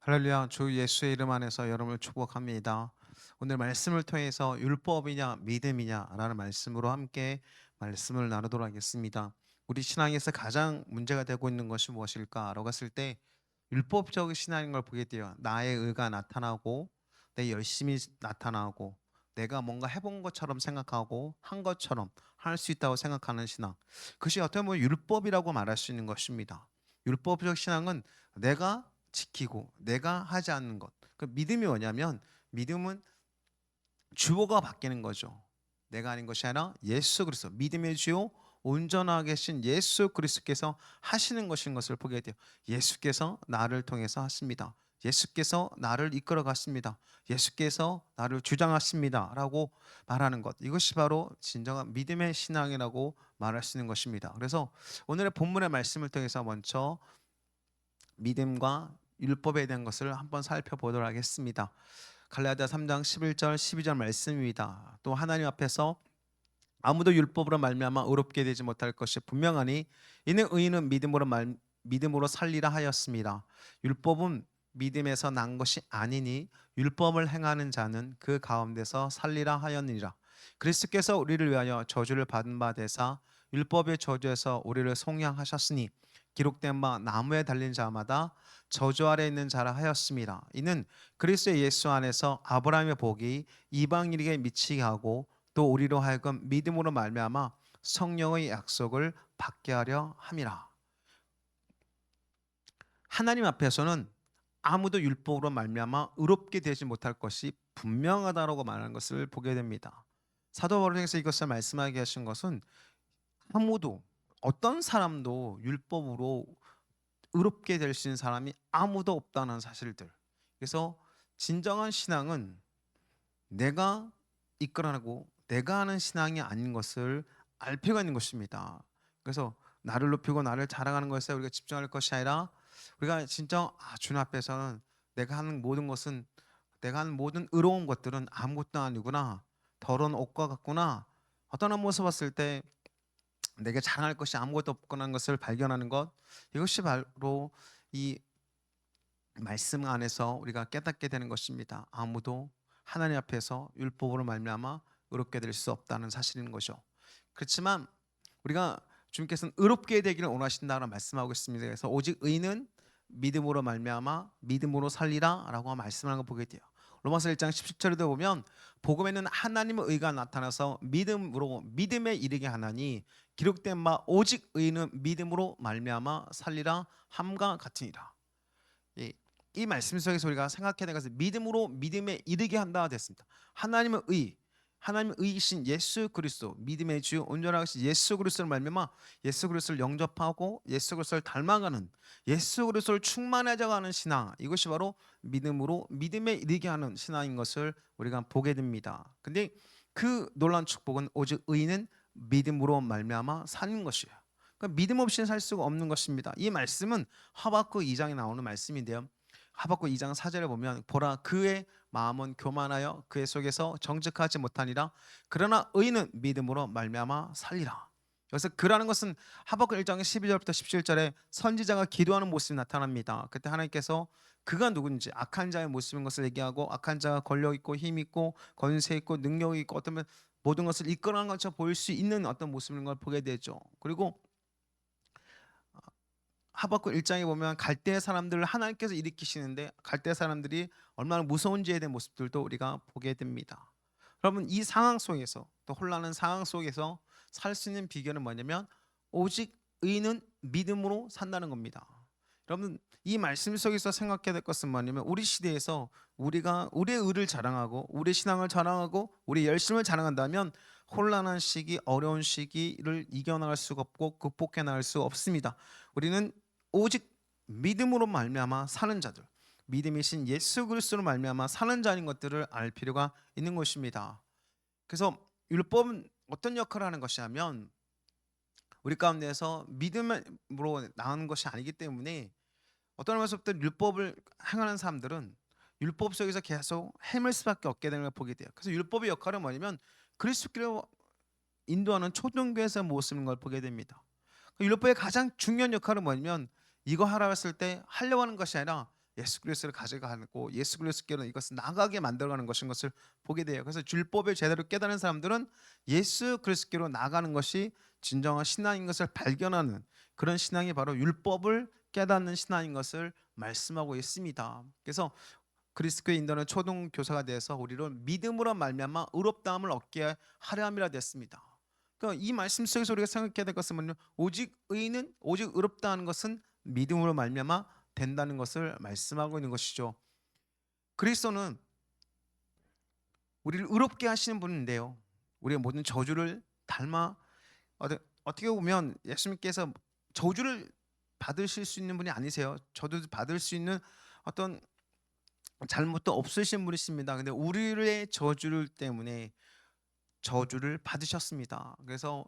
할렐루야. 주 예수의 이름 안에서 여러분을 축복합니다. 오늘 말씀을 통해서 율법이냐 믿음이냐라는 말씀으로 함께 말씀을 나누도록 하겠습니다. 우리 신앙에서 가장 문제가 되고 있는 것이 무엇일까라고 했을 때 율법적 신앙인 걸 보게 돼요. 나의 의가 나타나고 내 열심이 나타나고 내가 뭔가 해본 것처럼 생각하고 한 것처럼 할 수 있다고 생각하는 신앙. 그것이 어떻게 보면 율법이라고 말할 수 있는 것입니다. 율법적 신앙은 내가 지키고 내가 하지 않는 것. 그 믿음이 뭐냐면 믿음은 주어가 바뀌는 거죠. 내가 아닌 것이 아니라 예수 그리스도, 믿음의 주요 온전하게 계신 예수 그리스도께서 하시는 것인 것을 보게 돼요. 예수께서 나를 통해서 하십니다. 예수께서 나를 이끌어 갔습니다. 예수께서 나를 주장하십니다라고 말하는 것. 이것이 바로 진정한 믿음의 신앙이라고 말할 수 있는 것입니다. 그래서 오늘의 본문의 말씀을 통해서 먼저 믿음과 율법에 대한 것을 한번 살펴보도록 하겠습니다. 갈라디아 3장 11절 12절 말씀입니다. 또 하나님 앞에서 아무도 율법으로 말미암아 의롭게 되지 못할 것이 분명하니 이는 의인은 믿음으로 살리라 하였습니다. 율법은 믿음에서 난 것이 아니니 율법을 행하는 자는 그 가운데서 살리라 하였느니라. 그리스도께서 우리를 위하여 저주를 받은 바 되사 율법의 저주에서 우리를 속량하셨으니 기록된 바 나무에 달린 자마다 저주 아래 있는 자라 하였습니다. 이는 그리스도 예수 안에서 아브라함의 복이 이방인에게 미치게 하고 또 우리로 하여금 믿음으로 말미암아 성령의 약속을 받게 하려 함이라. 하나님 앞에서는 아무도 율법으로 말미암아 의롭게 되지 못할 것이 분명하다라고 말하는 것을 보게 됩니다. 사도 바울에서 이것을 말씀하게 하신 것은 아무도 어떤 사람도 율법으로 의롭게 될 수 있는 사람이 아무도 없다는 사실들. 그래서 진정한 신앙은 내가 이끌어내고 내가 하는 신앙이 아닌 것을 알 필요가 있는 것입니다. 그래서 나를 높이고 나를 자랑하는 것에 우리가 집중할 것이 아니라 우리가 진짜 주님 앞에서는 내가 하는 모든 의로운 것들은 아무것도 아니구나. 더러운 옷과 같구나. 어떤 한 모습 봤을 때 내게 자랑할 것이 아무것도 없구나 하는 것을 발견하는 것. 이것이 바로 이 말씀 안에서 우리가 깨닫게 되는 것입니다. 아무도 하나님 앞에서 율법으로 말미암아 의롭게 될 수 없다는 사실인 거죠. 그렇지만 우리가 주님께서는 의롭게 되기를 원하신다고 말씀하고 있습니다. 그래서 오직 의인은 믿음으로 말미암아 믿음으로 살리라라고 말씀하는 걸 보게 돼요. 로마서 1장 17절에도 보면 복음에는 하나님의 의가 나타나서 믿음으로 믿음에 이르게 하나니 기록된 바 오직 의인은 믿음으로 말미암아 살리라 함과 같으니라. 이 말씀 속에서 우리가 생각해야 될 것은 믿음으로 믿음에 이르게 한다 됐습니다. 하나님의 의이신 예수 그리스도, 믿음의 주 온전하신 예수 그리스도를 말미암아 예수 그리스도를 영접하고 예수 그리스도를 닮아가는, 예수 그리스도를 충만해져가는 신앙, 이것이 바로 믿음으로 믿음에 이르게 하는 신앙인 것을 우리가 보게 됩니다. 근데 그 놀라운 축복은 오직 의인은 믿음으로 말미암아 사는 것이에요. 그러니까 믿음 없이는 살 수가 없는 것입니다. 이 말씀은 하박국 2장에 나오는 말씀인데요. 하박국 2장 4절에 보면 보라 그의 마음은 교만하여 그의 속에서 정직하지 못하니라. 그러나 의인은 믿음으로 말미암아 살리라. 여기서 그라는 것은 하박국 1장 12절부터 17절에 선지자가 기도하는 모습이 나타납니다. 그때 하나님께서 그가 누군지 악한 자의 모습인 것을 얘기하고 악한 자가 권력 있고 힘 있고 권세 있고 능력이 있고 어떤 모든 것을 이끌어가는 것처럼 보일 수 있는 어떤 모습인 걸 보게 되죠. 그리고 하박국 1장에 보면 갈대 사람들을 하나님께서 일으키시는데 갈대 사람들이 얼마나 무서운지에 대한 모습들도 우리가 보게 됩니다. 여러분 이 상황 속에서 또 혼란한 상황 속에서 살 수 있는 비결은 뭐냐면 오직 의인은 믿음으로 산다는 겁니다. 여러분 이 말씀 속에서 생각해야 될 것은 뭐냐면 우리 시대에서 우리가 우리의 의를 자랑하고 우리의 신앙을 자랑하고 우리의 열심을 자랑한다면 혼란한 시기, 어려운 시기를 이겨나갈 수가 없고 극복해 나갈 수 없습니다. 우리는 오직 믿음으로 말미암아 사는 자들, 믿음이신 예수 그리스도로 말미암아 사는 자인 것들을 알 필요가 있는 것입니다. 그래서 율법은 어떤 역할을 하는 것이냐면 우리 가운데서 믿음으로 나오는 것이 아니기 때문에 어떤 면에서부터 율법을 행하는 사람들은 율법 속에서 계속 헤맬 수밖에 없게 되는 걸 보게 돼요. 그래서 율법의 역할은 뭐냐면 그리스도로 인도하는 초등교회에서의 모습인 걸 보게 됩니다. 율법의 가장 중요한 역할은 뭐냐면 이거 하라 했을 때 하려고 하는 것이 아니라 예수 그리스도를 가져가고 예수 그리스도께로 이것을 나가게 만들어가는 것을 보게 돼요. 그래서 율법을 제대로 깨달은 사람들은 예수 그리스도께로 나가는 것이 진정한 신앙인 것을 발견하는 그런 신앙이 바로 율법을 깨닫는 신앙인 것을 말씀하고 있습니다. 그래서 그리스도의 인도는 초등 교사가 돼서 우리를 믿음으로 말미암아 의롭다함을 얻게 하려 함이라 됐습니다. 그러니까 이 말씀 속에서 우리가 생각해야 될 것은 뭐냐? 오직 의인은 오직 의롭다 하는 것은 믿음으로 말미암아 된다는 것을 말씀하고 있는 것이죠. 그리스도는 우리를 의롭게 하시는 분인데요. 우리의 모든 저주를 닮아 어떻게 보면 예수님께서 저주를 받으실 수 있는 분이 아니세요. 저도 받을 수 있는 어떤 잘못도 없으신 분이십니다. 근데 우리의 저주를 때문에 저주를 받으셨습니다. 그래서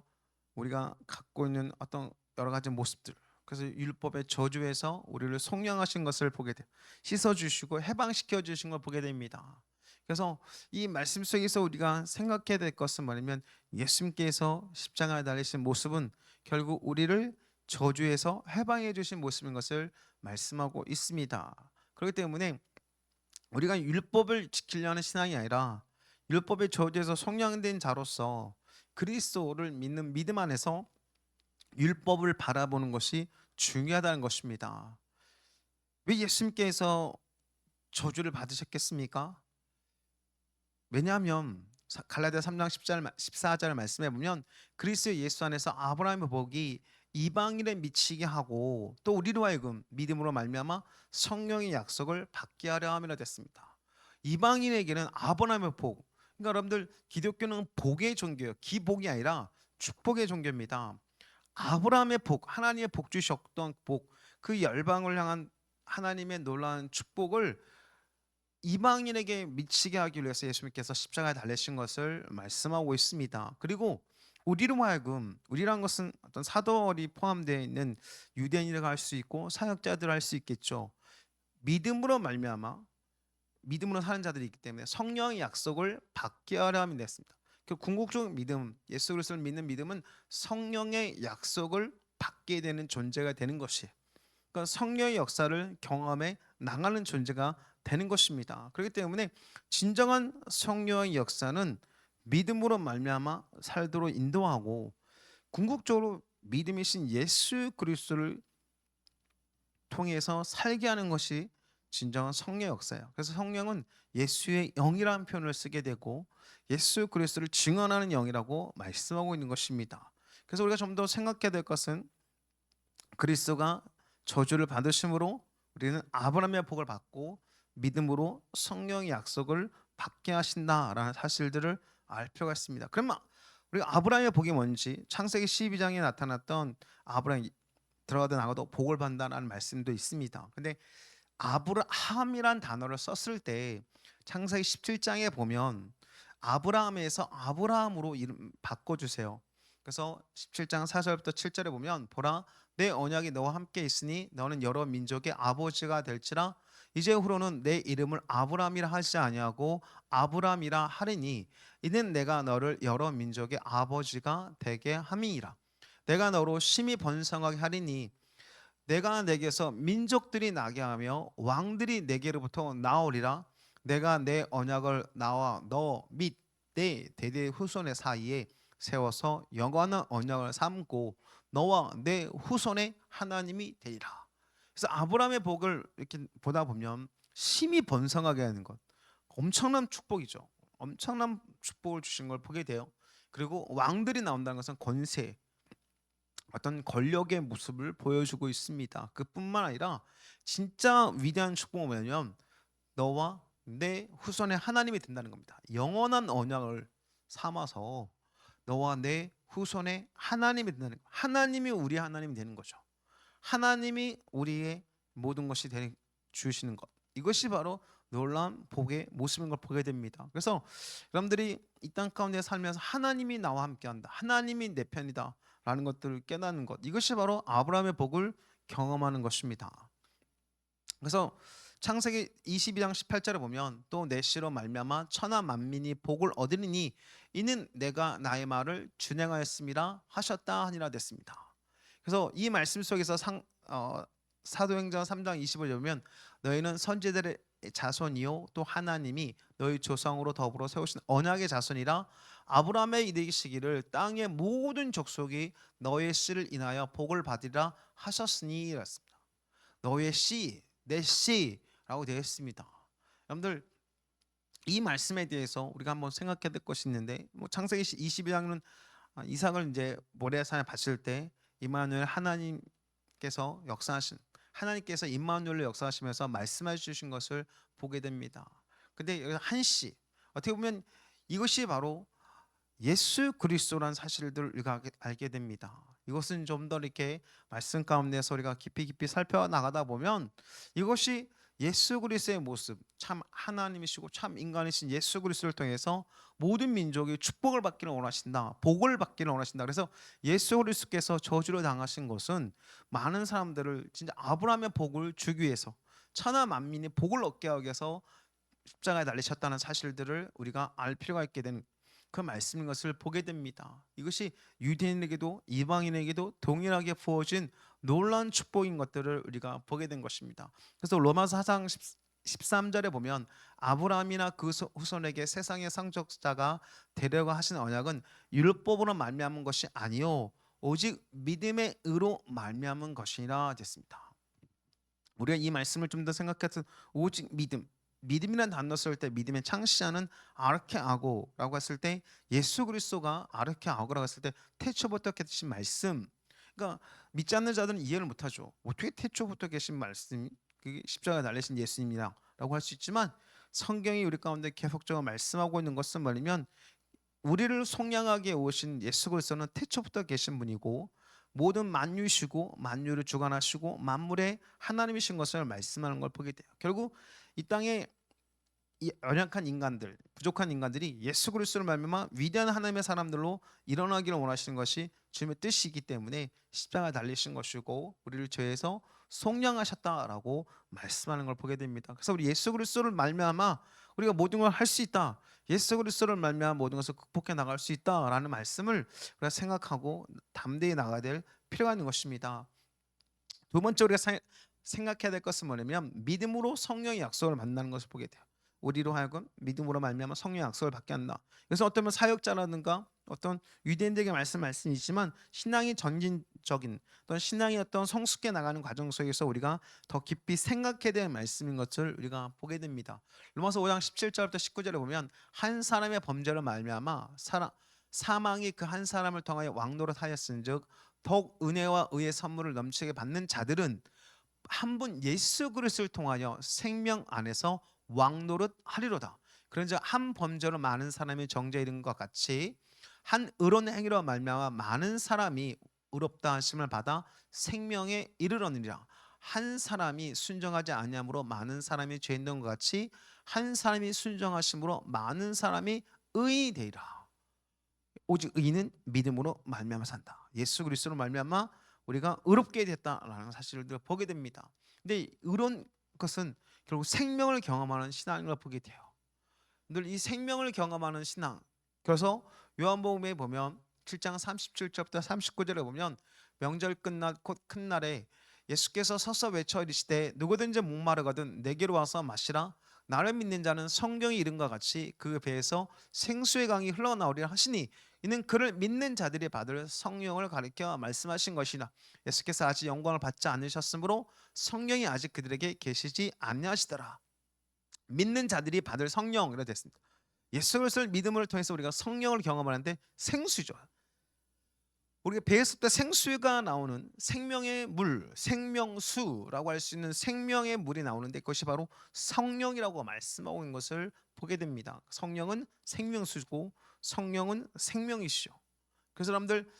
우리가 갖고 있는 어떤 여러 가지 모습들, 그래서 율법의 저주에서 우리를 속량하신 것을 보게 돼, 씻어 주시고 해방시켜 주신 걸 보게 됩니다. 그래서 이 말씀 속에서 우리가 생각해야 될 것은 뭐냐면 예수님께서 십자가에 달리신 모습은 결국 우리를 저주에서 해방해 주신 모습인 것을 말씀하고 있습니다. 그렇기 때문에 우리가 율법을 지키려는 신앙이 아니라 율법의 저주에서 속량된 자로서 그리스도를 믿는 믿음 안에서 율법을 바라보는 것이 중요하다는 것입니다. 왜 예수님께서 저주를 받으셨겠습니까? 왜냐하면 갈라디아 3장 14절 말씀해 보면 그리스도 예수 안에서 아브라함의 복이 이방인에 미치게 하고 또 우리로 하여금 믿음으로 말미암아 성령의 약속을 받게 하려 함이라 됐습니다. 이방인에게는 아브라함의 복, 그러니까 여러분들 기독교는 복의 종교예요. 기복이 아니라 축복의 종교입니다. 아브라함의 복, 하나님의 복 주셨던 복, 그 열방을 향한 하나님의 놀라운 축복을 이방인에게 미치게 하기 위해서 예수님께서 십자가에 달리신 것을 말씀하고 있습니다. 그리고 우리로 하여금, 우리란 것은 어떤 사도월이 포함되어 있는 유대인이라고 할 수 있고 사역자들 할 수 있겠죠. 믿음으로 말미암아 믿음으로 사는 자들이 있기 때문에 성령의 약속을 받게 하려 함이 됐습니다. 그 궁극적 믿음, 예수 그리스도를 믿는 믿음은 성령의 약속을 받게 되는 존재가 되는 것이에요. 그러니까 성령의 역사를 경험해 나가는 존재가 되는 것입니다. 그렇기 때문에 진정한 성령의 역사는 믿음으로 말미암아 살도록 인도하고 궁극적으로 믿음이신 예수 그리스도를 통해서 살게 하는 것이 진정한 성령의 역사예요. 그래서 성령은 예수의 영이라는 표현을 쓰게 되고 예수 그리스도를 증언하는 영이라고 말씀하고 있는 것입니다. 그래서 우리가 좀 더 생각해야 될 것은 그리스도가 저주를 받으심으로 우리는 아브라함의 복을 받고 믿음으로 성령의 약속을 받게 하신다라는 사실들을 알 필요가 있습니다. 그러면 우리가 아브라함의 복이 뭔지 창세기 12장에 나타났던 아브라함이 들어가도 나가도 복을 받는다는 말씀도 있습니다. 근데 아브라함이란 단어를 썼을 때 창세기 17장에 보면 아브라함에서 아브라함으로 이름 바꿔주세요. 그래서 17장 4절부터 7절에 보면 보라 내 언약이 너와 함께 있으니 너는 여러 민족의 아버지가 될지라 이제 후로는 내 이름을 아브라함이라 하지 아니하고 아브라함이라 하리니 이는 내가 너를 여러 민족의 아버지가 되게 함이니라. 내가 너로 심히 번성하게 하리니 내가 내게서 민족들이 나게 하며 왕들이 내게로부터 나오리라. 내가 내 언약을 나와 너 및 내 대대 후손의 사이에 세워서 영원한 언약을 삼고 너와 내 후손의 하나님이 되리라. 그래서 아브라함의 복을 이렇게 보다 보면 심히 번성하게 하는 것, 엄청난 축복이죠. 엄청난 축복을 주신 걸 보게 돼요. 그리고 왕들이 나온다는 것은 권세, 어떤 권력의 모습을 보여주고 있습니다. 그뿐만 아니라 진짜 위대한 축복은 뭐냐면 너와 내 후손의 하나님이 된다는 겁니다. 영원한 언약을 삼아서 너와 내 후손의 하나님이 된다는 거. 하나님이 우리 하나님이 되는 거죠. 하나님이 우리의 모든 것이 주시는 것. 이것이 바로 놀라운 복의 모습인 걸 보게 됩니다. 그래서 여러분들이 이 땅 가운데 살면서 하나님이 나와 함께한다. 하나님이 내 편이다. 라는 것들을 깨닫는 것. 이것이 바로 아브라함의 복을 경험하는 것입니다. 그래서 창세기 22장 18절에 보면 또 내 씨로 말미암아 천하 만민이 복을 얻으리니 이는 내가 나의 말을 준행하였음이라 하셨다 하니라 됐습니다. 그래서 이 말씀 속에서 사도행전 3장 25절에 보면 너희는 선지자들의 자손이요 또 하나님이 너희 조상으로 더불어 세우신 언약의 자손이라 아브라함의 이르시기를 땅의 모든 족속이 너의 씨를 인하여 복을 받으리라 하셨으니 이랬습니다. 너의 씨, 내 씨라고 되어 있습니다. 여러분들 이 말씀에 대해서 우리가 한번 생각해야 될 것이 있는데 창세기 22장은 이삭을 이제 모레산에 봤을 때 임마누엘 하나님께서 역사하신 하나님께서 임마누엘로 역사하시면서 말씀해 주신 것을 보게 됩니다. 근데 여기서 한씨 어떻게 보면 이것이 바로 예수 그리스도란 사실들을 우리가 알게 됩니다. 이것은 좀 더 이렇게 말씀 가운데서 우리가 깊이 살펴 나가다 보면 이것이 예수 그리스도의 모습, 참 하나님이시고 참 인간이신 예수 그리스도를 통해서 모든 민족이 축복을 받기를 원하신다, 복을 받기를 원하신다. 그래서 예수 그리스도께서 저주를 당하신 것은 많은 사람들을 진짜 아브라함의 복을 주기 위해서, 천하 만민이 복을 얻게 하기 위해서 십자가에 달리셨다는 사실들을 우리가 알 필요가 있게 된 그 말씀인 것을 보게 됩니다. 이것이 유대인에게도 이방인에게도 동일하게 부어진 놀라운 축복인 것들을 우리가 보게 된 것입니다. 그래서 로마서 4장 13절에 보면 아브라함이나 그 후손에게 세상의 상속자가 되려고 하신 언약은 율법으로 말미암은 것이 아니요 오직 믿음의 의로 말미암은 것이라 됐습니다. 우리가 이 말씀을 좀 더 생각해서 오직 믿음이라는 단어 쓸 때 믿음의 창시자는 아르케아고라고 했을 때 예수 그리스도가 아르케아고라고 했을 때 태초부터 계신 말씀, 그러니까 믿지 않는 자들은 이해를 못하죠. 어떻게 태초부터 계신 말씀이 그게 십자가에 달리신 예수님이라고 할 수 있지만 성경이 우리 가운데 계속적으로 말씀하고 있는 것은 뭐냐면 우리를 속량하게 오신 예수 그리스도는 태초부터 계신 분이고 모든 만유시고 만유를 주관하시고 만물의 하나님이신 것을 말씀하는 걸 보게 돼요. 결국 이 땅에 이 연약한 인간들, 부족한 인간들이 예수 그리스도를 말미암아 위대한 하나님의 사람들로 일어나기를 원하시는 것이 주님의 뜻이기 때문에 십자가에 달리신 것이고 우리를 죄에서 속량하셨다라고 말씀하는 걸 보게 됩니다. 그래서 우리 예수 그리스도를 말미암아 우리가 모든 걸 할 수 있다. 예수 그리스도를 말미암아 모든 것을 극복해 나갈 수 있다라는 말씀을 우리가 생각하고 담대히 나가야 될 필요가 있는 것입니다. 두 번째 우리가 생각해야 될 것은 뭐냐면 믿음으로 성령의 약속을 만나는 것을 보게 돼요. 우리로 하여금 믿음으로 말미암아 성령의 약속을 받게 한다. 그래서 어떤 사역자라든가 어떤 유대인들에게 말씀이지만 신앙이 전진적인 어떤 신앙이 어떤 성숙해 나가는 과정 속에서 우리가 더 깊이 생각해야 될 말씀인 것을 우리가 보게 됩니다. 로마서 5장 17절부터 19절에 보면 한 사람의 범죄로 말미암아 사망이 그 한 사람을 통하여 왕노릇 하였은즉 더욱 은혜와 의의 선물을 넘치게 받는 자들은 한 분 예수 그리스도를 통하여 생명 안에서 왕노릇 하리로다. 그런즉 한 범죄로 많은 사람이 정죄에 이른 것 같이 한 의로운 행위로 말미암아 많은 사람이 의롭다 하심을 받아 생명에 이르러니라. 한 사람이 순종하지 아니함으로 많은 사람이 죄 있는 것 같이 한 사람이 순종하심으로 많은 사람이 의인이 되리라. 오직 의인은 믿음으로 말미암아 산다. 예수 그리스도로 말미암아 우리가 의롭게 됐다라는 사실을 보게 됩니다. 근데 의로운 것은 결국 생명을 경험하는 신앙을 보게 돼요. 늘 이 생명을 경험하는 신앙. 그래서 요한복음에 보면 7장 37절부터 39절에 보면 명절 끝날 곧 큰 날에 예수께서 서서 외쳐 이르시되 누구든지 목마르거든 내게로 와서 마시라. 나를 믿는 자는 성경이 이른 것 같이 그 배에서 생수의 강이 흘러나오리라 하시니 이는 그를 믿는 자들이 받을 성령을 가리켜 말씀하신 것이라. 예수께서 아직 영광을 받지 않으셨으므로 성령이 아직 그들에게 계시지 아니하시더라. 믿는 자들이 받을 성령이라 됐습니다. 예수 그리스도를 믿음을 통해서 우리가 성령을 경험하는데 생수죠. 우리가 배에서 때 생수가 나오는 생명의 물, 생명수라고 할 수 있는 생명의 물이 나오는데 그것이 바로 성령이라고 말씀하고 있는 것을 보게 됩니다. 성령은 생명수고 성령은 생명이시죠. 그래서 여러분들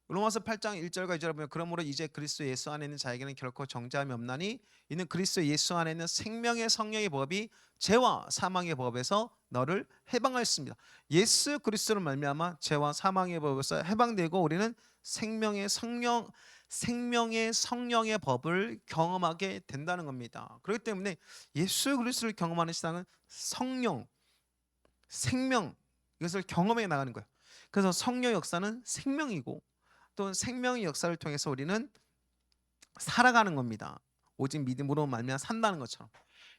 로마서 8장 1절과 2절에 보면 그러므로 이제 그리스도 예수 안에 있는 자에게는 결코 정죄함이 없나니 이는 그리스도 예수 안에 있는 생명의 성령의 법이 죄와 사망의 법에서 너를 해방하였습니다. 예수 그리스도를 말미암아 죄와 사망의 법에서 해방되고 우리는 생명의 성령의 법을 경험하게 된다는 겁니다. 그렇기 때문에 예수 그리스도를 경험하는 신앙은 성령, 생명 이것을 경험해 나가는 거예요. 그래서 성령 역사는 생명이고 또 생명의 역사를 통해서 우리는 살아가는 겁니다. 오직 믿음으로 말미암아 산다는 것처럼,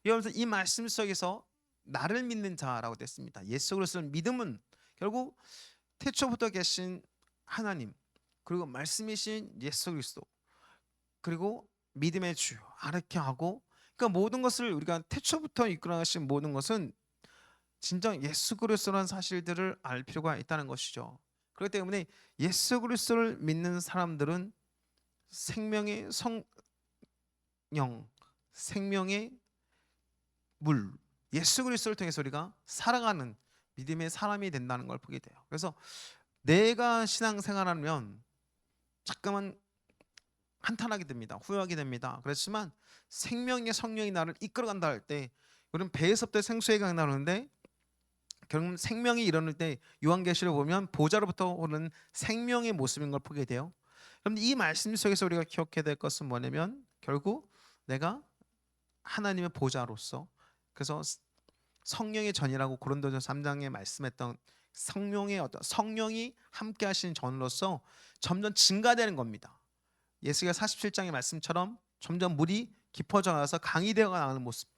이러면서 이 말씀 속에서 나를 믿는 자라고 됐습니다. 예수 그리스도를 믿음은 결국 태초부터 계신 하나님, 그리고 말씀이신 예수 그리스도, 그리고 믿음의 주 이렇게 하고, 그러니까 모든 것을 우리가 태초부터 이끌어 가신 모든 것은 진정 예수 그리스도라는 사실들을 알 필요가 있다는 것이죠. 그렇기 때문에 예수 그리스도를 믿는 사람들은 생명의 성령, 생명의 물, 예수 그리스도를 통해서 우리가 살아가는 믿음의 사람이 된다는 걸 보게 돼요. 그래서 내가 신앙생활하면 잠깐만 한탄하게 됩니다. 후회하게 됩니다. 그렇지만 생명의 성령이 나를 이끌어간다 할 때, 우리는 배에서부터 생수의 강이 나오는데 결국 생명이 일어날 때 요한계시를 보면 보좌로부터 오는 생명의 모습인 걸 보게 돼요. 그럼 이 말씀 속에서 우리가 기억해야 될 것은 뭐냐면 결국 내가 하나님의 보좌로서, 그래서 성령의 전이라고 고린도전서 3장에 말씀했던 성령의 어떤 성령이 함께 하시는 전으로서 점점 증가되는 겁니다. 예수가 47장의 말씀처럼 점점 물이 깊어져 가서 강이 되어 가는 모습,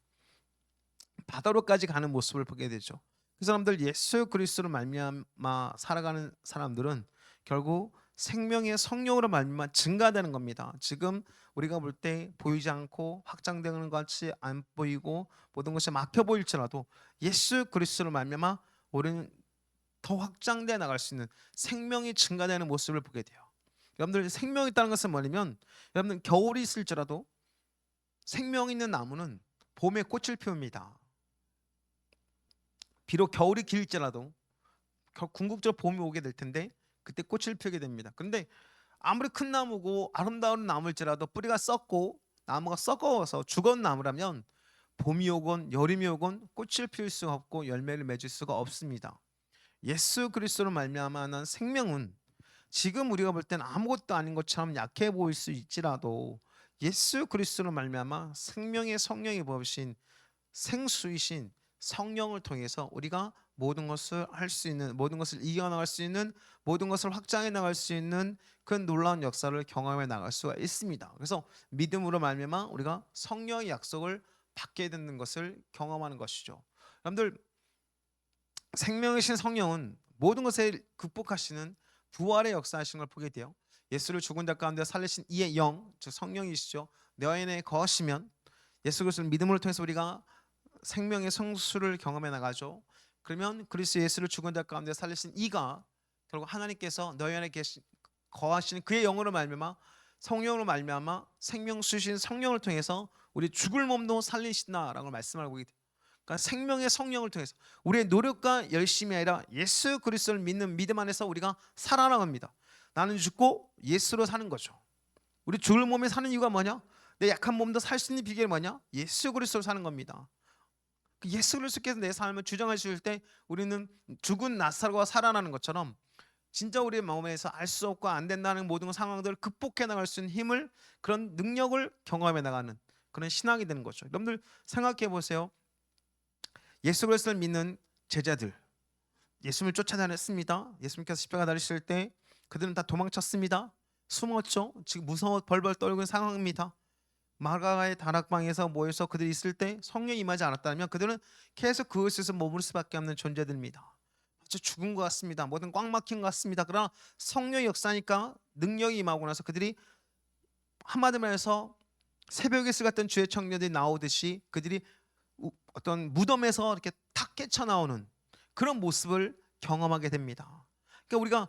바다로까지 가는 모습을 보게 되죠. 그 사람들, 예수 그리스도로 말미암아 살아가는 사람들은 결국 생명의 성령으로 말미암아 증가되는 겁니다. 지금 우리가 볼 때 보이지 않고 확장되는 것 같이 안 보이고 모든 것이 막혀 보일지라도 예수 그리스도로 말미암아 우리는 더 확장되어 나갈 수 있는 생명이 증가되는 모습을 보게 돼요. 여러분들, 생명이 있다는 것은 뭐냐면, 여러분들 겨울이 있을지라도 생명 있는 나무는 봄에 꽃을 피웁니다. 비록 겨울이 길지라도 궁극적으로 봄이 오게 될 텐데 그때 꽃을 피우게 됩니다. 그런데 아무리 큰 나무고 아름다운 나무일지라도 뿌리가 썩고 나무가 썩어서 죽은 나무라면 봄이 오건 여름이 오건 꽃을 피울 수가 없고 열매를 맺을 수가 없습니다. 예수 그리스도로 말미암아 생명은 지금 우리가 볼 때는 아무것도 아닌 것처럼 약해 보일 수 있지라도 예수 그리스도로 말미암아 생명의 성령이 부으신 생수이신 성령을 통해서 우리가 모든 것을 할 수 있는, 모든 것을 이겨나갈 수 있는, 모든 것을 확장해 나갈 수 있는 그 놀라운 역사를 경험해 나갈 수가 있습니다. 그래서 믿음으로 말미암아 우리가 성령의 약속을 받게 되는 것을 경험하는 것이죠. 여러분들, 생명이신 성령은 모든 것을 극복하시는 부활의 역사하신 걸 보게 돼요. 예수를 죽은 자 가운데 살리신 이의 영, 즉 성령이시죠. 내 안에 거하시면 예수 그리스도를 믿음으로 통해서 우리가 생명의 성수를 경험해 나가죠. 그러면 그리스도 예수를 죽은 자 가운데 살리신 이가 결국 하나님께서 너희 안에 거하시는 그의 영으로 말미암아, 성령으로 말미암아 생명 수신 성령을 통해서 우리 죽을 몸도 살리신다라고 말씀하고 있게 돼요. 그러니까 생명의 성령을 통해서 우리의 노력과 열심이 아니라 예수 그리스도를 믿는 믿음 안에서 우리가 살아나갑니다. 나는 죽고 예수로 사는 거죠. 우리 죽을 몸에 사는 이유가 뭐냐? 내 약한 몸도 살 수 있는 비결이 뭐냐? 예수 그리스도로 사는 겁니다. 예수 그리스도께서 내 삶을 주장하실 때 우리는 죽은 나사로가 살아나는 것처럼 진짜 우리의 마음에서 알 수 없고 안 된다는 모든 상황들을 극복해 나갈 수 있는 힘을, 그런 능력을 경험해 나가는 그런 신앙이 되는 거죠. 여러분들 생각해 보세요. 예수 그리스도를 믿는 제자들, 예수님을 쫓아다녔습니다. 예수님께서 십자가 달리실 때 그들은 다 도망쳤습니다. 숨었죠. 지금 무서워 벌벌 떨고 있는 상황입니다. 마가의 다락방에서 모여서 그들이 있을 때 성령이 임하지 않았다면 그들은 계속 그곳에서 머무를 수밖에 없는 존재들입니다. 죽은 것 같습니다. 뭐든 꽉 막힌 것 같습니다. 그러나 성령의 역사니까 능력이 임하고 나서 그들이 한마디 말해서 새벽에 스 같은 주의 청년들이 나오듯이 그들이 어떤 무덤에서 이렇게 탁 깨쳐나오는 그런 모습을 경험하게 됩니다. 그러니까 우리가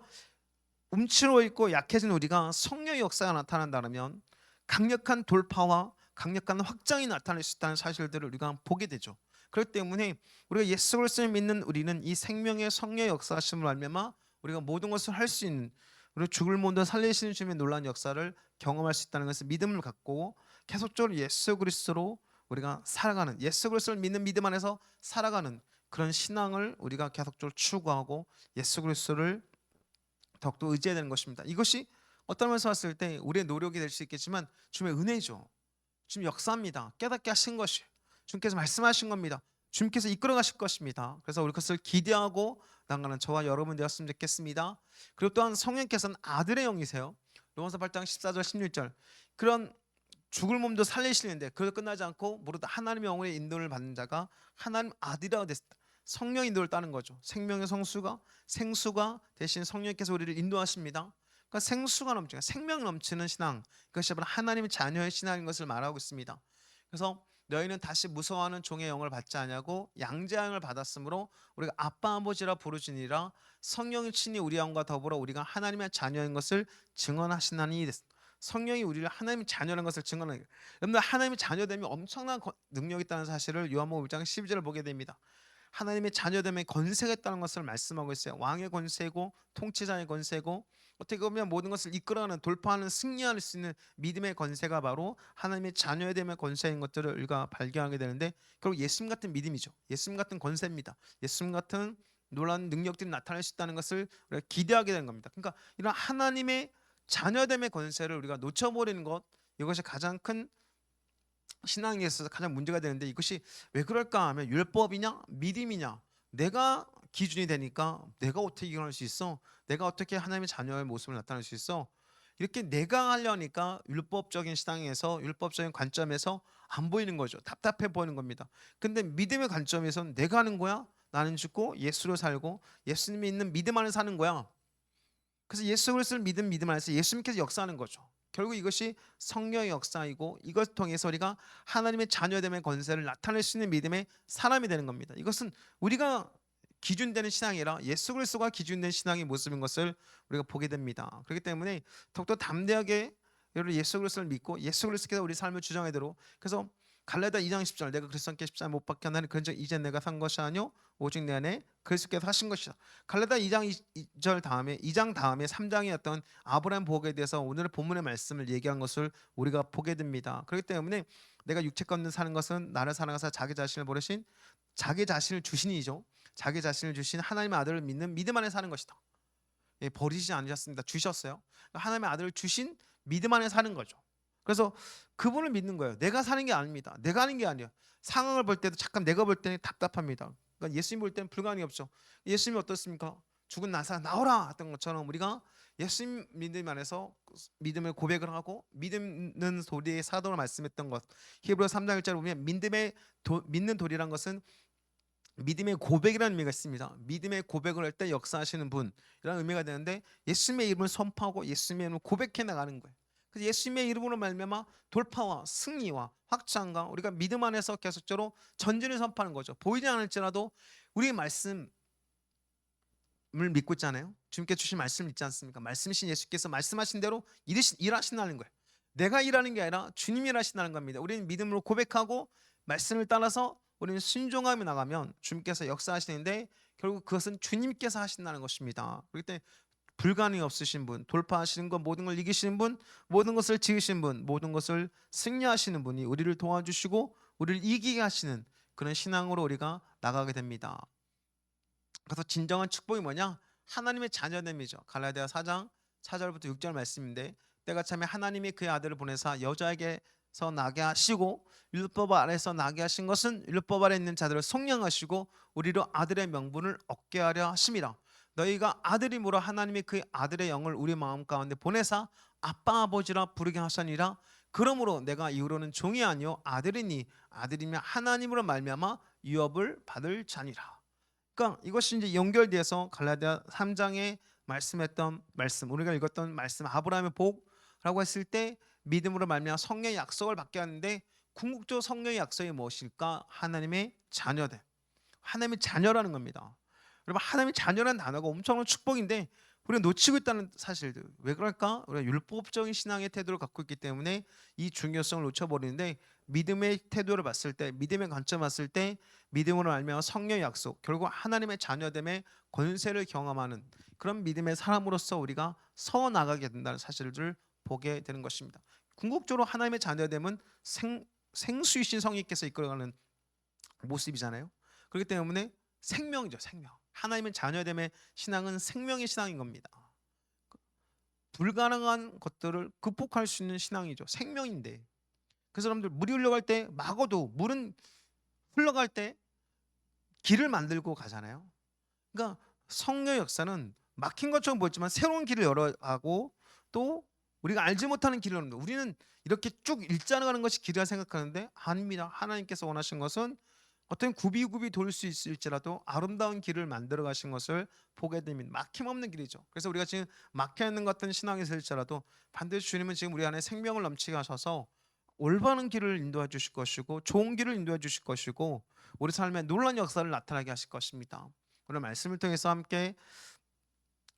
움츠러 있고 약해진 우리가 성령의 역사가 나타난다면 강력한 돌파와 강력한 확장이 나타날 수 있다는 사실들을 우리가 보게 되죠. 그렇기 때문에 우리가 예수 그리스도를 믿는 우리는 이 생명의 성령의 역사하심을 알면 우리가 모든 것을 할 수 있는, 우리 죽을 몸도 살리시는 주님의 놀라운 역사를 경험할 수 있다는 것을 믿음을 갖고 계속적으로 예수 그리스도로 우리가 살아가는, 예수 그리스도를 믿는 믿음 안에서 살아가는 그런 신앙을 우리가 계속적으로 추구하고 예수 그리스도를 더욱더 의지해야 되는 것입니다. 이것이 어떤 면에서 봤을 때 우리의 노력이 될 수 있겠지만 주님의 은혜죠. 주님 역사입니다. 깨닫게 하신 것이 주님께서 말씀하신 겁니다. 주님께서 이끌어 가실 것입니다. 그래서 우리 그것을 기대하고 나아가는 저와 여러분 되었으면 좋겠습니다. 그리고 또한 성령께서는 아들의 영이세요. 로마서 8장 14절 16절, 그런 죽을 몸도 살리시는데 그래도 끝나지 않고 무릇 하나님의 영혼의 인도를 받는 자가 하나님 아들이라 됐다. 성령 인도를 따는 거죠. 생명의 성수가 생수가 대신 성령께서 우리를 인도하십니다. 그러니까 생수가 넘치는 생명 넘치는 신앙, 그것이 바로 하나님의 자녀의 신앙인 것을 말하고 있습니다. 그래서 너희는 다시 무서워하는 종의 영을 받지 아니하고 양자의 영을 받았으므로 우리가 아빠 아버지라 부르짖으니라. 성령이 친히 우리 영과 더불어 우리가 하나님의 자녀인 것을 증언하시나니. 성령이 우리를 하나님의 자녀라는 것을 증언하는 거예요. 여러분들 하나님의 자녀됨이 엄청난 능력이 있다는 사실을 요한복음 1장 12절을 보게 됩니다. 하나님의 자녀됨에 권세가 있다는 것을 말씀하고 있어요. 왕의 권세고 통치자의 권세고 어떻게 보면 모든 것을 이끌어가는 돌파하는 승리할 수 있는 믿음의 권세가 바로 하나님의 자녀됨의 권세인 것들을 우리가 발견하게 되는데 결국 예수님 같은 믿음이죠. 예수님 같은 권세입니다. 예수님 같은 놀라운 능력들이 나타날 수 있다는 것을 우리가 기대하게 되는 겁니다. 그러니까 이런 하나님의 자녀됨의 권세를 우리가 놓쳐버리는 것, 이것이 가장 큰 신앙에 있어서 가장 문제가 되는데 이것이 왜 그럴까 하면 율법이냐 믿음이냐, 내가 기준이 되니까 내가 어떻게 이겨낼 수 있어, 내가 어떻게 하나님의 자녀의 모습을 나타낼 수 있어, 이렇게 내가 하려니까 율법적인 신앙에서 율법적인 관점에서 안 보이는 거죠. 답답해 보이는 겁니다. 근데 믿음의 관점에서는 내가 하는 거야, 나는 죽고 예수로 살고 예수님이 있는 믿음 안에 사는 거야. 그래서 예수 그리스도를 믿음 안에서 예수님께서 역사하는 거죠. 결국 이것이 성령의 역사이고 이것을 통해서 우리가 하나님의 자녀됨의 권세를 나타낼 수 있는 믿음의 사람이 되는 겁니다. 이것은 우리가 기준되는 신앙이 아니라 예수 그리스도가 기준된 신앙의 모습인 것을 우리가 보게 됩니다. 그렇기 때문에 더욱더 담대하게 여러분 예수 그리스도를 믿고 예수 그리스도께서 우리 삶을 주장해 대로, 그래서 갈라디아 2장 10절 내가 그리스도께 십자가에 못 박혀 나는 그런즉 이제 내가 산 것이 아니요 오직 내 안에 그리스도께서 하신 것이다. 갈라디아 2장 2절 다음에 2장 다음에 3장의 어떤 아브라함 복에 대해서 오늘 본문의 말씀을 얘기한 것을 우리가 보게 됩니다. 그렇기 때문에 내가 육체 가운데 사는 것은 나를 사랑하사 자기 자신을 버리신 자기 자신을 주신이죠. 자기 자신을 주신 하나님의 아들을 믿는 믿음 안에 사는 것이다. 예, 버리지 않으셨습니다. 주셨어요. 하나님의 아들을 주신 믿음 안에 사는 거죠. 그래서 그분을 믿는 거예요. 내가 사는 게 아닙니다. 내가 하는 게 아니에요. 상황을 볼 때도 잠깐 내가 볼 때는 답답합니다. 그러니까 예수님 볼 때는 불가능이 없죠. 예수님이 어떻습니까? 죽은 나사 나오라 했던 것처럼 우리가 예수님 믿음 안에서 믿음을 고백을 하고 믿는 도리의 사도로 말씀했던 것, 히브리서 3장 1절에 보면 믿는 도리란 것은 믿음의 고백이라는 의미가 있습니다. 믿음의 고백을 할 때 역사하시는 분이라는 의미가 되는데 예수님의 이름을 선포하고 예수님의 이름을 고백해 나가는 거예요. 그래서 예수님의 이름으로 말미암아 돌파와 승리와 확장과 우리가 믿음 안에서 계속적으로 전진을 선포하는 거죠. 보이지 않을지라도 우리의 말씀을 믿고 있잖아요. 주님께 주신 말씀 있지 않습니까? 말씀이신 예수께서 말씀하신 대로 일하신다는 거예요. 내가 일하는 게 아니라 주님이 일하신다는 겁니다. 우리는 믿음으로 고백하고 말씀을 따라서 우리는 순종하며 나가면 주님께서 역사하시는데 결국 그것은 주님께서 하신다는 것입니다. 그렇기 때문에 불가능이 없으신 분, 돌파하시는 것, 모든 걸 이기시는 분, 모든 것을 지으신 분, 모든 것을 승리하시는 분이 우리를 도와주시고 우리를 이기게 하시는 그런 신앙으로 우리가 나가게 됩니다. 그래서 진정한 축복이 뭐냐? 하나님의 자녀됨이죠. 갈라디아 4장 4절부터 6절 말씀인데 때가 참에 하나님이 그의 아들을 보내사 여자에게서 나게 하시고 율법 아래에서 나게 하신 것은 율법 아래 있는 자들을 속량하시고 우리로 아들의 명분을 얻게 하려 하심이라. 너희가 아들이므로 하나님이 그의 아들의 영을 우리 마음 가운데 보내사 아빠 아버지라 부르게 하시니라. 그러므로 내가 이후로는 종이 아니요 아들이니 아들이면 하나님으로 말미암아 유업을 받을 자니라. 그러니까 이것이 이제 연결돼서 갈라디아 3장에 말씀했던 말씀, 우리가 읽었던 말씀, 아브라함의 복라고 했을 때 믿음으로 말미암아 성령의 약속을 받게 하는데 궁극적으로 성령의 약속이 무엇일까? 하나님의 자녀됨, 하나님의 자녀라는 겁니다. 여러분 하나님의 자녀라는 단어가 엄청난 축복인데 우리가 놓치고 있다는 사실들. 왜 그럴까? 우리가 율법적인 신앙의 태도를 갖고 있기 때문에 이 중요성을 놓쳐버리는데 믿음의 태도를 봤을 때, 믿음의 관점 봤을 때 믿음으로 알면 성령의 약속, 결국 하나님의 자녀됨의 권세를 경험하는 그런 믿음의 사람으로서 우리가 서 나가게 된다는 사실을 보게 되는 것입니다. 궁극적으로 하나님의 자녀됨은 생수이신 성령께서 이끌어가는 모습이잖아요. 그렇기 때문에 생명이죠, 생명. 하나님의 자녀됨의 신앙은 생명의 신앙인 겁니다. 불가능한 것들을 극복할 수 있는 신앙이죠. 생명인데. 그래서 여러분들 물이 흘러갈 때 막어도 물은 흘러갈 때 길을 만들고 가잖아요. 그러니까 성령의 역사는 막힌 것처럼 보였지만 새로운 길을 열어가고 또 우리가 알지 못하는 길을 가는 거예요. 우리는 이렇게 쭉 일자로 가는 것이 길이라 생각하는데 아닙니다. 하나님께서 원하신 것은 어떤 굽이굽이 돌 수 있을지라도 아름다운 길을 만들어 가신 것을 보게 됩니다. 막힘없는 길이죠. 그래서 우리가 지금 막혀 있는 것 같은 신앙이 있을지라도 반드시 주님은 지금 우리 안에 생명을 넘치게 하셔서 올바른 길을 인도해 주실 것이고 좋은 길을 인도해 주실 것이고 우리 삶에 놀라운 역사를 나타나게 하실 것입니다. 오늘 말씀을 통해서 함께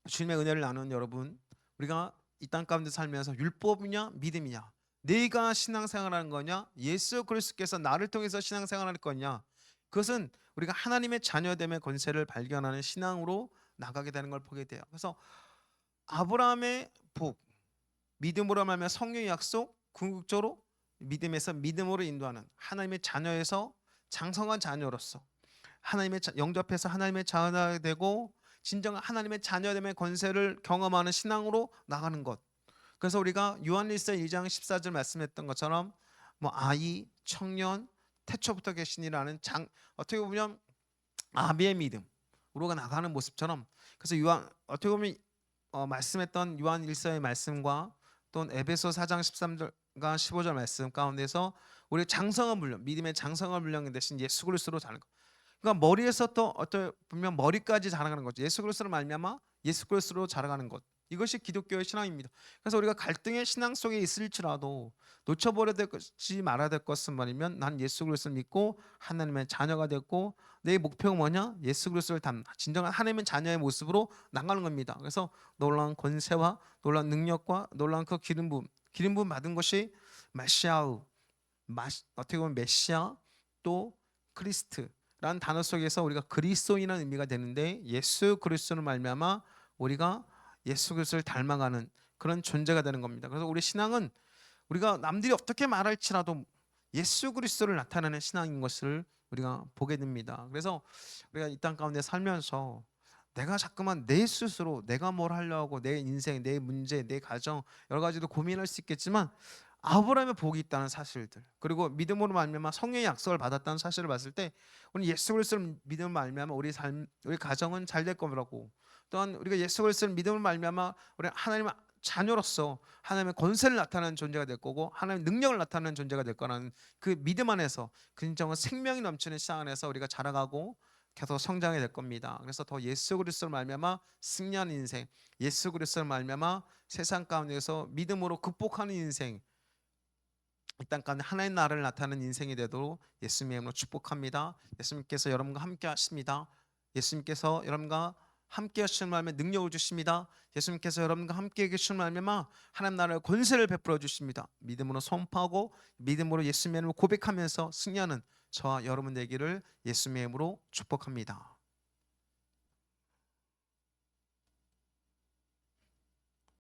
주님의 은혜를 나누는 여러분, 우리가 이 땅 가운데 살면서 율법이냐 믿음이냐, 내가 신앙생활하는 거냐, 예수 그리스도께서 나를 통해서 신앙생활할 거냐, 그것은 우리가 하나님의 자녀됨의 권세를 발견하는 신앙으로 나가게 되는 걸 보게 돼요. 그래서 아브라함의 복, 믿음으로 말하면 성령의 약속, 궁극적으로 믿음에서 믿음으로 인도하는 하나님의 자녀에서 장성한 자녀로서 하나님의 영접해서 하나님의 자녀가 되고 진정한 하나님의 자녀됨의 권세를 경험하는 신앙으로 나가는 것. 그래서 우리가 요한일서 1장 14절 말씀했던 것처럼 뭐 아이, 청년, 태초부터 계시니라는 어떻게 보면 아비의 믿음으로 나가는 모습처럼, 그래서 요한 어떻게 보면 말씀했던 요한일서의 말씀과 또 에베소 4장 13절과 15절 말씀 가운데서 우리 장성한 물량, 믿음의 장성한 물량 대신 예수 그리스도로 자는 것. 그러니까 머리에서 또 어떻게 보면 머리까지 자라가는 거죠. 예수 그리스도로 말미암아 예수 그리스도로 자라가는 것. 이것이 기독교의 신앙입니다. 그래서 우리가 갈등의 신앙 속에 있을지라도 놓쳐버려야 될 것이 말아야 될 것은 말이면 난 예수 그리스도를 믿고 하나님의 자녀가 됐고 내 목표가 뭐냐? 예수 그리스도를 닮는 진정한 하나님의 자녀의 모습으로 나가는 겁니다. 그래서 놀라운 권세와 놀라운 능력과 놀라운 그 기름 부음 받은 것이 메시아우, 어떻게 보면 메시아 또 크리스트라는 단어 속에서 우리가 그리스도인이라는 의미가 되는데, 예수 그리스도를 말미암아 우리가 예수 그리스도를 닮아가는 그런 존재가 되는 겁니다. 그래서 우리 신앙은 우리가 남들이 어떻게 말할지라도 예수 그리스도를 나타내는 신앙인 것을 우리가 보게 됩니다. 그래서 우리가 이 땅 가운데 살면서 내가 자꾸만 내 스스로 내가 뭘 하려고 내 인생, 내 문제, 내 가정 여러 가지도 고민할 수 있겠지만 아브라함의 복이 있다는 사실들, 그리고 믿음으로 말미암아 성령의 약속을 받았다는 사실을 봤을 때 우리 예수 그리스도를 믿음으로 말미암아 우리 삶, 우리 가정은 잘 될 거라고, 또한 우리가 예수 그리스도를 믿음으로 말미암아 우리 하나님의 자녀로서 하나님의 권세를 나타내는 존재가 될 거고 하나님의 능력을 나타내는 존재가 될 거라는 그 믿음 안에서 진정한 생명이 넘치는 시장 안에서 우리가 자라가고 계속 성장이 될 겁니다. 그래서 더 예수 그리스도를 말미암아 승리하는 인생, 예수 그리스도를 말미암아 세상 가운데서 믿음으로 극복하는 인생, 이 땅 가운데 하나의 나라를 나타내는 인생이 되도록 예수님의 이름으로 축복합니다. 예수님께서 여러분과 함께 하십니다. 예수님께서 여러분과 함께 하시는 말에 능력을 주십니다. 예수님께서 여러분과 함께 계시는 말에 하나님 나라의 권세를 베풀어 주십니다. 믿음으로 선포하고 믿음으로 예수님의 이름을 고백하면서 승리하는 저와 여러분 되기를 예수님의 이름으로 축복합니다.